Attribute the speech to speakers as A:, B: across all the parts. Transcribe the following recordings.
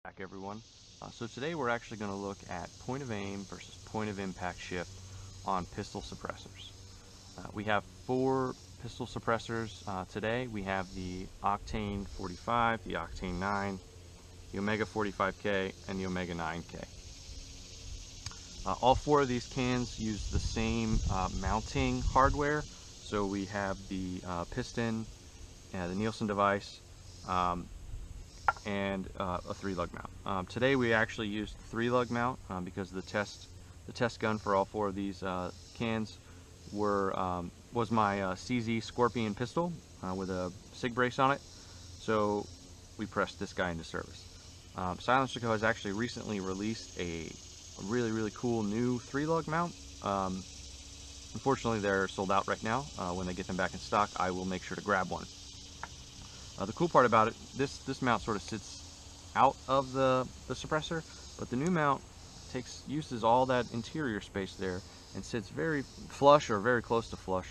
A: Back everyone. So today we're actually going to look at point of aim versus point of impact shift on pistol suppressors. We have four pistol suppressors today. We have the Octane 45, the Octane 9, the Omega 45K, and the Omega 9K. All four of these cans use the same mounting hardware. So we have the piston, the Nielsen device, and a 3-lug mount. Today we actually used the 3-lug mount because the test gun for all four of these cans was my CZ Scorpion pistol with a SIG brace on it. So we pressed this guy into service. Silencer Co. has actually recently released a really cool new 3-lug mount. Unfortunately, they're sold out right now. When they get them back in stock, I will make sure to grab one. The cool part about it, this mount sort of sits out of the suppressor, but the new mount uses all that interior space there and sits very flush or very close to flush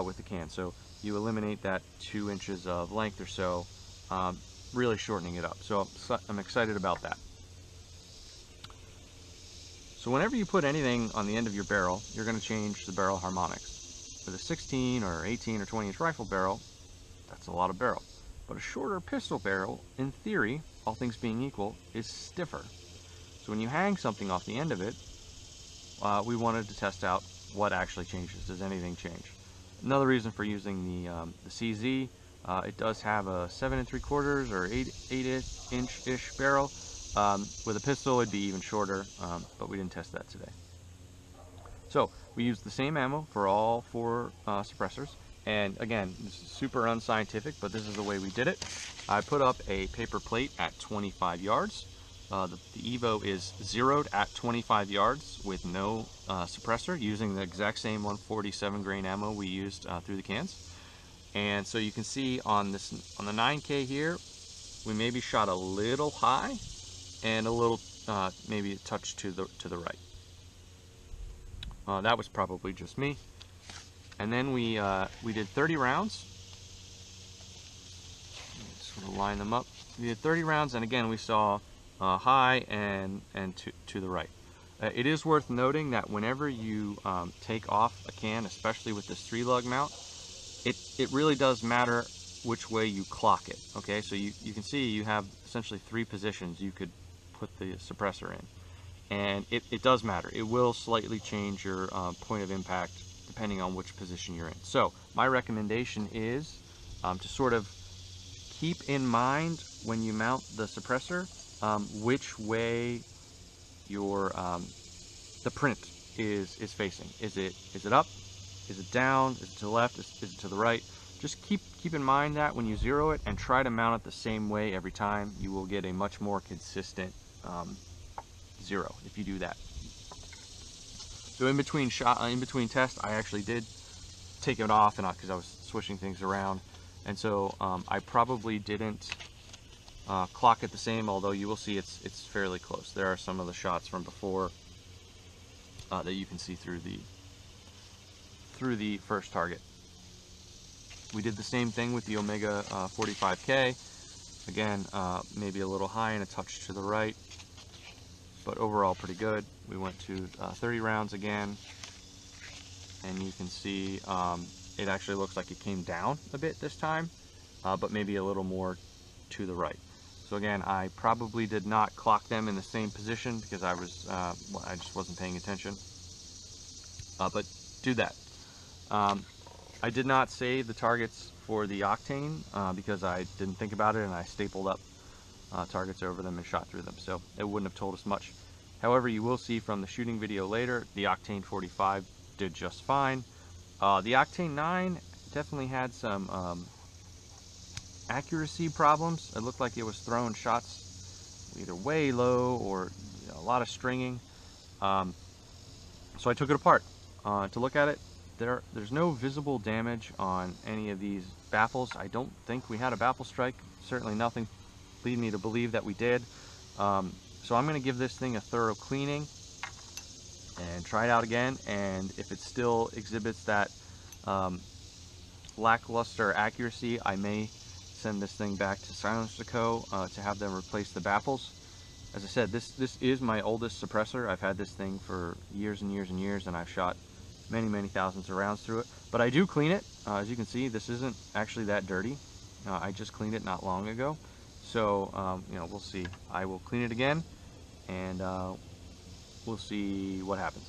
A: with the can. So you eliminate that 2 inches of length or so, really shortening it up. So I'm excited about that. So whenever you put anything on the end of your barrel, you're going to change the barrel harmonics. With a 16 or 18 or 20 inch rifle barrel, that's a lot of barrel. But a shorter pistol barrel, in theory, all things being equal, is stiffer. So when you hang something off the end of it, we wanted to test out what actually changes. Does anything change? Another reason for using the CZ, it does have a 7 3/4 or 8 inch-ish barrel. With a pistol, it'd be even shorter, but we didn't test that today. So we used the same ammo for all four suppressors. And again, this is super unscientific, but this is the way we did it. I put up a paper plate at 25 yards. The EVO is zeroed at 25 yards with no suppressor, using the exact same 147 grain ammo we used through the cans. And so you can see on the 9K here, we maybe shot a little high and a little, maybe a touch to the right. That was probably just me. And then we did 30 rounds. Sort of line them up. We did 30 rounds, and again we saw high and to the right. It is worth noting that whenever you take off a can, especially with this 3-lug mount, it really does matter which way you clock it. Okay, so you can see you have essentially 3 positions you could put the suppressor in, and it does matter. It will slightly change your point of impact depending on which position you're in. So my recommendation is to sort of keep in mind when you mount the suppressor which way your the print is facing. Is it up? Is it down? Is it to the left? Is it to the right? Just keep in mind that when you zero it, and try to mount it the same way every time. You will get a much more consistent zero if you do that. So in between tests, I actually did take it off, and because I was switching things around, and so I probably didn't clock it the same. Although you will see it's fairly close. There are some of the shots from before that you can see through the first target. We did the same thing with the Omega 45K. Again, maybe a little high and a touch to the right, but overall pretty good. We went to 30 rounds again, and you can see it actually looks like it came down a bit this time, but maybe a little more to the right. So again, I probably did not clock them in the same position because I just wasn't paying attention. But do that. I did not save the targets for the Octane because I didn't think about it, and I stapled up targets over them and shot through them, so it wouldn't have told us much. However, you will see from the shooting video later, the Octane 45 did just fine. The Octane 9 definitely had some accuracy problems. It looked like it was throwing shots either way low or a lot of stringing. So I took it apart to look at it. There's no visible damage on any of these baffles. I don't think we had a baffle strike. Certainly nothing lead me to believe that we did. So I'm going to give this thing a thorough cleaning and try it out again, and if it still exhibits that lackluster accuracy, I may send this thing back to Silencer Co. To have them replace the baffles. As I said, this is my oldest suppressor. I've had this thing for years and years and years, and I've shot many thousands of rounds through it. But I do clean it. As you can see, this isn't actually that dirty. I just cleaned it not long ago. So, you know, we'll see. I will clean it again, and we'll see what happens.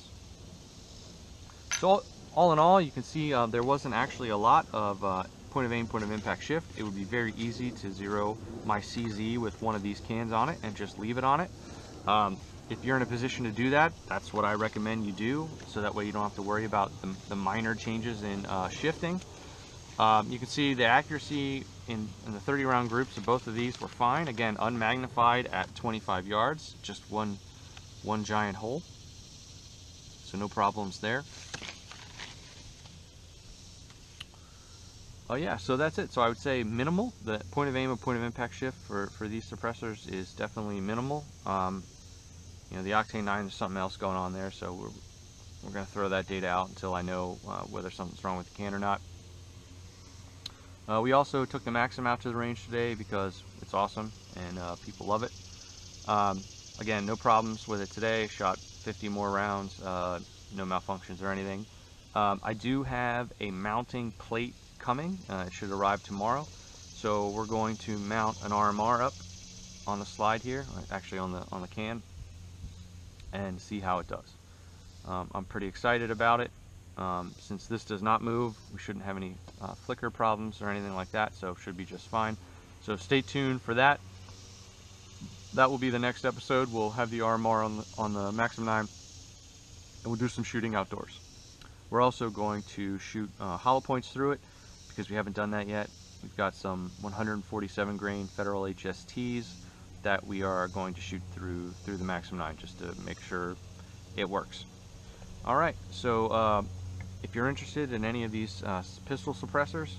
A: So all in all, you can see there wasn't actually a lot of point of aim, point of impact shift. It would be very easy to zero my CZ with one of these cans on it and just leave it on it. If you're in a position to do that, that's what I recommend you do, so that way you don't have to worry about the minor changes in shifting. You can see the accuracy in the 30 round groups of both of these were fine. Again, unmagnified at 25 yards, just one giant hole. So no problems there. Oh yeah, so that's it. So I would say minimal. The point of aim and point of impact shift for these suppressors is definitely minimal. You know, the Octane 9, there's something else going on there, so we're going to throw that data out until I know whether something's wrong with the can or not. We also took the Maxim out to the range today because it's awesome and people love it. Again, no problems with it today. Shot 50 more rounds, no malfunctions or anything. I do have a mounting plate coming. It should arrive tomorrow. So we're going to mount an RMR up on the slide here, actually on the can, and see how it does. I'm pretty excited about it. Since this does not move, we shouldn't have any flicker problems or anything like that, so it should be just fine. So stay tuned for that. That will be the next episode. We'll have the RMR on the Maxim 9, and we'll do some shooting outdoors. We're also going to shoot hollow points through it because we haven't done that yet. We've got some 147 grain Federal HSTs that we are going to shoot through the Maxim 9 just to make sure it works. All right, so if you're interested in any of these pistol suppressors,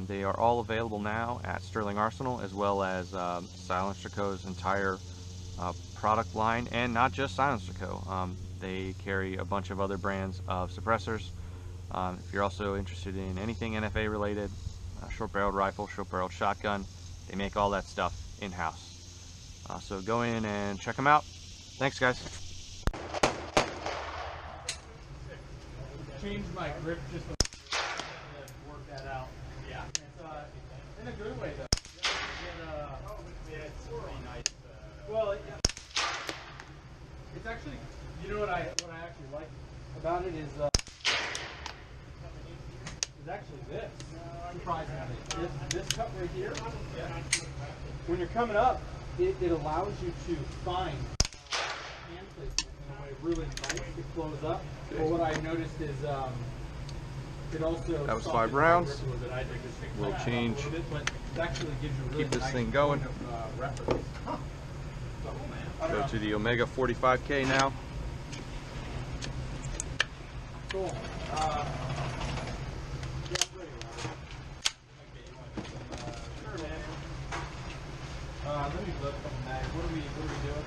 A: they are all available now at Sterling Arsenal, as well as Silencer Co.'s entire product line, and not just Silencer Co. They carry a bunch of other brands of suppressors. If you're also interested in anything NFA related, short-barreled rifle, short-barreled shotgun, they make all that stuff in-house. So go in and check them out. Thanks, guys.
B: Change my grip just to work that out. Yeah. It's in a good way though. It's really nice. Well, it's actually, you know what I actually like about it is actually this. Surprisingly, this cut right here. When you're coming up, it allows you to find hand placement in a way really nice to close up. But what I noticed is it also,
A: that was 5 rounds. We'll change. Keep this thing going. Go to the Omega 45K now.
B: Cool. Let me look up the mag. What are we doing?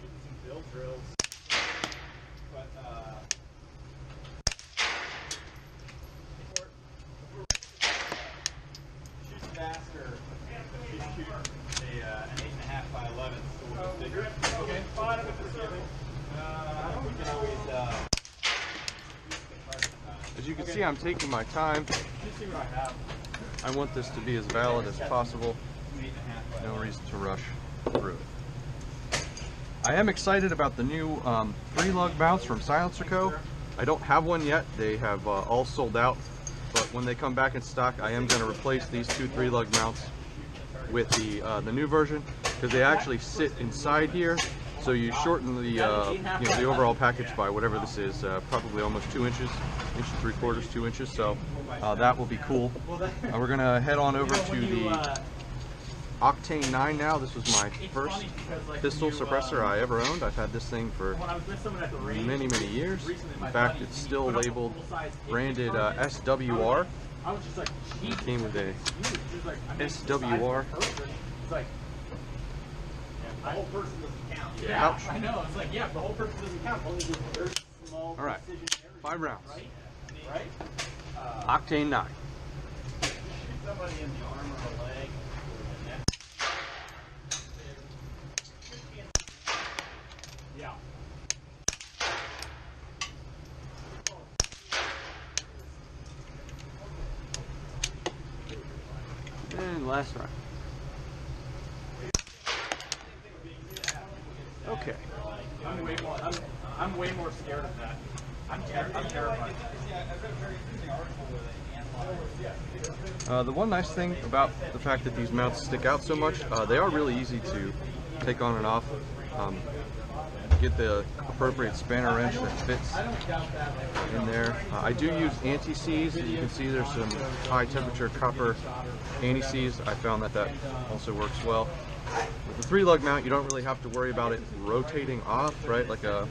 B: Shooting some build drills. But shooting faster. She's shooting an 8.5 by 11, so we'll go bigger. Okay. We can always
A: As you can see, I'm taking my time.
B: just see what I have.
A: I want this to be as valid as possible. No reason to rush through it. I am excited about the new 3-lug mounts from Silencer Co. I don't have one yet. They have all sold out. But when they come back in stock, I am going to replace these 2 3-lug mounts with the new version, because they actually sit inside here. So you shorten the the overall package by whatever this is, probably almost 2 inches, 1.75 inches, 2 inches. So that will be cool. We're gonna head on over to the Octane 9 now. This was my first pistol suppressor I ever owned. I've had this thing for many years. In fact, it's still labeled, branded SWR. It came with a SWR.
B: The whole person doesn't count.
A: Yeah, ouch.
B: I know. It's like, yeah, the whole person doesn't count. Only this very small.
A: All right, 5 rounds.
B: Right?
A: Octane 9.
B: Shoot somebody in the arm or the leg or the neck.
A: last try. Okay.
B: I'm way more scared of that. I'm terrified.
A: The one nice thing about the fact that these mounts stick out so much, they are really easy to take on and off. Get the appropriate spanner wrench that fits in there. I do use anti-seize. As you can see, there's some high temperature copper anti-seize. I found that that also works well. With the 3-lug mount, you don't really have to worry about it rotating off, right? Like a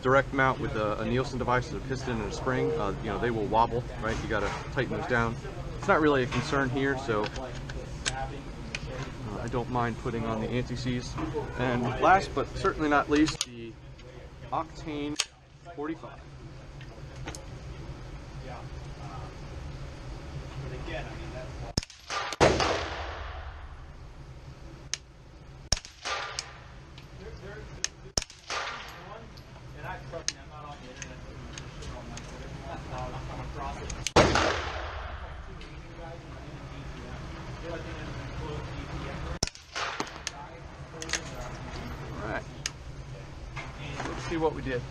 A: direct mount with a Nielsen device, a piston and a spring, you know, they will wobble, right? You got to tighten those down. It's not really a concern here, so I don't mind putting on the anti-seize. And last but certainly not least, the Octane 45. Alright, let's see what we did.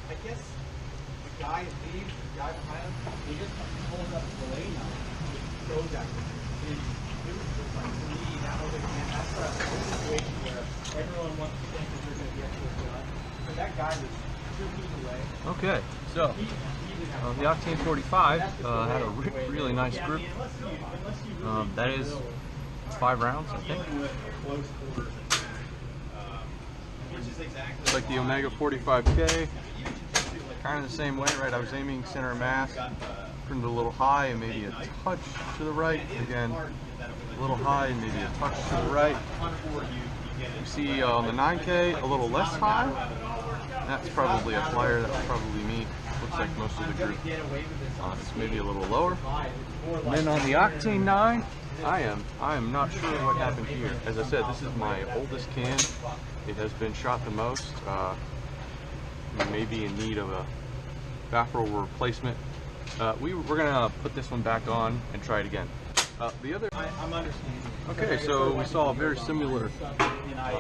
B: I guess the guy leaves, the guy behind him, he just pulls up the delay now. He goes after him. It was just like, to me, that was again, that's a situation where everyone wants to think that they're going to get to a gun. But that guy was 2 feet away.
A: Okay, so the Octane 45 had a really nice grip. That is 5 rounds, I think. It's like the Omega 45K, kind of the same way, right? I was aiming center of mass, turned it a little high and maybe a touch to the right. Again, a little high and maybe a touch to the right. You see on the 9K, a little less high. That's probably a flyer, that's probably me. Looks like most of the group. It's maybe a little lower. And then on the Octane 9, I am not sure what happened here. As I said, this is my oldest can. It has been shot the most. Maybe in need of a baffle replacement. We're gonna put this one back on and try it again. The other.
B: I'm understanding.
A: Okay, so we saw a very similar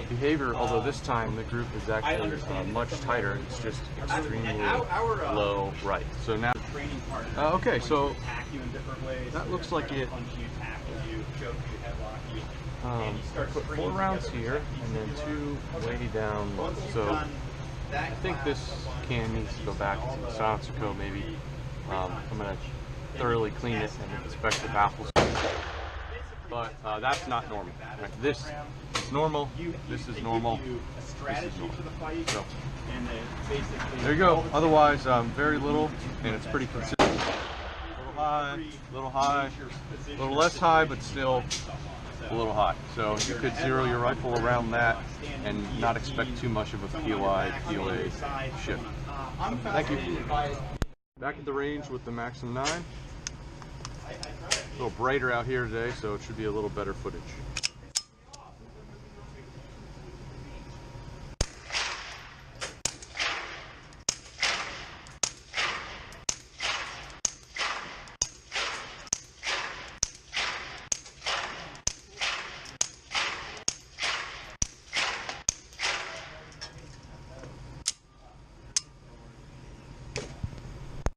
A: behavior, although this time the group is actually much tighter. It's just extremely low right. So now, okay, so that looks like it. Put 4 rounds here and then 2 way down low. So I think this can needs to go back to the silencer coat maybe. I'm going to thoroughly clean it and inspect the baffles. But that's not normal. Right? This is normal, this is normal, this is normal. So, there you go. Otherwise, very little, and it's pretty consistent. A little high, a little less high, but still a little high. So you could zero your rifle around that and not expect too much of a POI, POA shift. Thank you. Back at the range with the Maxim 9. A little brighter out here today, so it should be a little better footage.